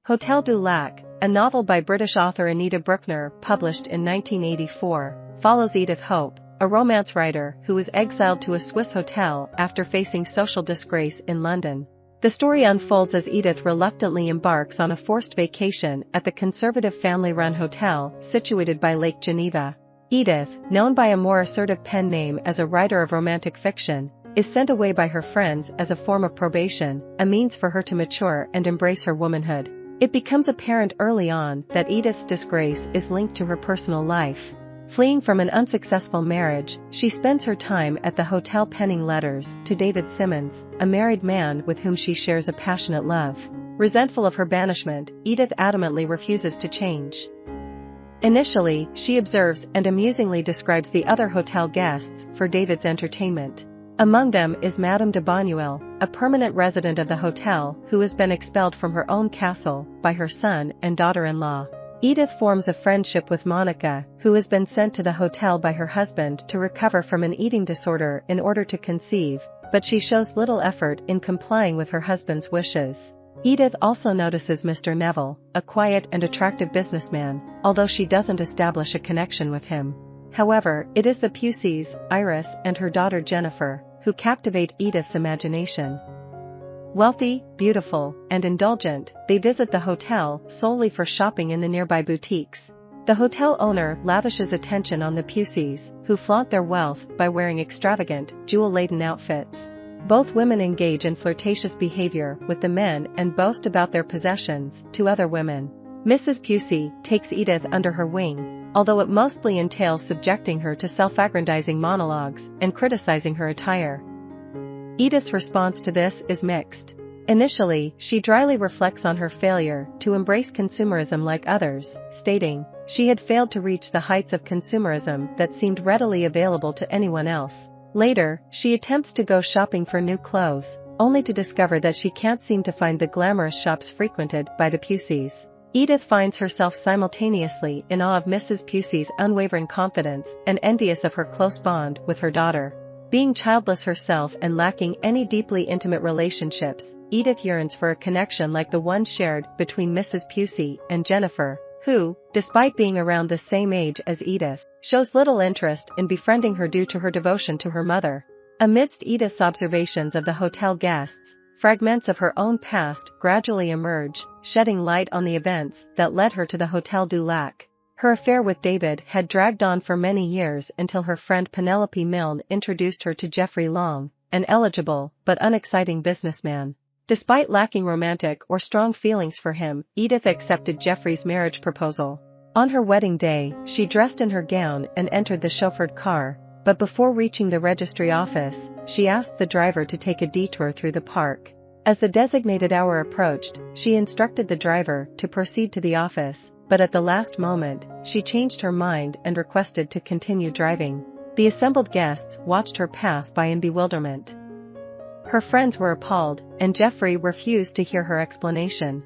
Hotel du Lac, a novel by British author Anita Brookner, published in 1984, follows Edith Hope, a romance writer who is exiled to a Swiss hotel after facing social disgrace in London. The story unfolds as Edith reluctantly embarks on a forced vacation at the conservative family-run hotel situated by Lake Geneva. Edith, known by a more assertive pen name as a writer of romantic fiction, is sent away by her friends as a form of probation, a means for her to mature and embrace her womanhood. It becomes apparent early on that Edith's disgrace is linked to her personal life. Fleeing from an unsuccessful marriage, she spends her time at the hotel penning letters to David Simmons, a married man with whom she shares a passionate love. Resentful of her banishment, Edith adamantly refuses to change. Initially, she observes and amusingly describes the other hotel guests for David's entertainment. Among them is Madame de Bonnuel, a permanent resident of the hotel who has been expelled from her own castle by her son and daughter-in-law. Edith forms a friendship with Monica, who has been sent to the hotel by her husband to recover from an eating disorder in order to conceive, but she shows little effort in complying with her husband's wishes. Edith also notices Mr. Neville, a quiet and attractive businessman, although she doesn't establish a connection with him. However, it is the Puseys, Iris and her daughter Jennifer, who captivate Edith's imagination. Wealthy, beautiful, and indulgent, they visit the hotel solely for shopping in the nearby boutiques. The hotel owner lavishes attention on the Puseys, who flaunt their wealth by wearing extravagant, jewel-laden outfits. Both women engage in flirtatious behavior with the men and boast about their possessions to other women. Mrs. Pusey takes Edith under her wing, although it mostly entails subjecting her to self-aggrandizing monologues and criticizing her attire. Edith's response to this is mixed. Initially, she dryly reflects on her failure to embrace consumerism like others, stating, she had failed to reach the heights of consumerism that seemed readily available to anyone else. Later, she attempts to go shopping for new clothes, only to discover that she can't seem to find the glamorous shops frequented by the Puseys. Edith finds herself simultaneously in awe of Mrs. Pusey's unwavering confidence and envious of her close bond with her daughter. Being childless herself and lacking any deeply intimate relationships, Edith yearns for a connection like the one shared between Mrs. Pusey and Jennifer, who, despite being around the same age as Edith, shows little interest in befriending her due to her devotion to her mother. Amidst Edith's observations of the hotel guests, fragments of her own past gradually emerge, shedding light on the events that led her to the Hotel du Lac. Her affair with David had dragged on for many years until her friend Penelope Milne introduced her to Geoffrey Long, an eligible but unexciting businessman. Despite lacking romantic or strong feelings for him, Edith accepted Geoffrey's marriage proposal. On her wedding day, she dressed in her gown and entered the chauffeured car, but before reaching the registry office, she asked the driver to take a detour through the park. As the designated hour approached, she instructed the driver to proceed to the office, but at the last moment, she changed her mind and requested to continue driving. The assembled guests watched her pass by in bewilderment. Her friends were appalled, and Geoffrey refused to hear her explanation.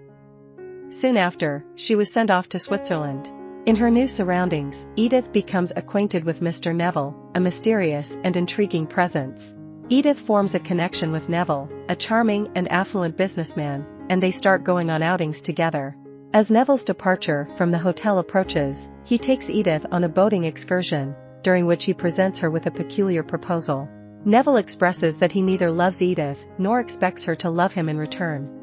Soon after, she was sent off to Switzerland. In her new surroundings, Edith becomes acquainted with Mr. Neville, a mysterious and intriguing presence. Edith forms a connection with Neville, a charming and affluent businessman, and they start going on outings together. As Neville's departure from the hotel approaches, he takes Edith on a boating excursion, during which he presents her with a peculiar proposal. Neville expresses that he neither loves Edith nor expects her to love him in return.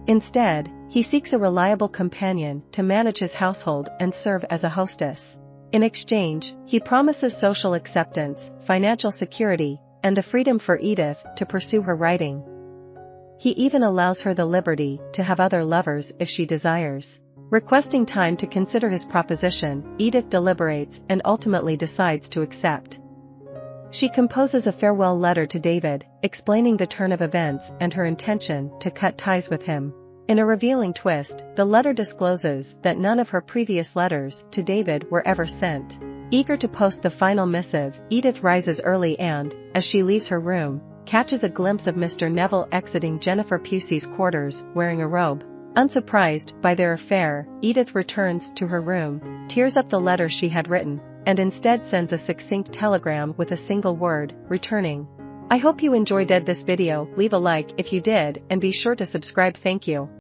Instead, he seeks a reliable companion to manage his household and serve as a hostess. In exchange, he promises social acceptance, financial security, and the freedom for Edith to pursue her writing. He even allows her the liberty to have other lovers if she desires. Requesting time to consider his proposition, Edith deliberates and ultimately decides to accept. She composes a farewell letter to David, explaining the turn of events and her intention to cut ties with him. In a revealing twist, the letter discloses that none of her previous letters to David were ever sent. Eager to post the final missive, Edith rises early and, as she leaves her room, catches a glimpse of Mr. Neville exiting Jennifer Pusey's quarters wearing a robe. Unsurprised by their affair, Edith returns to her room, tears up the letter she had written, and instead sends a succinct telegram with a single word, returning. I hope you enjoyed this video. Leave a like if you did and be sure to subscribe. Thank you.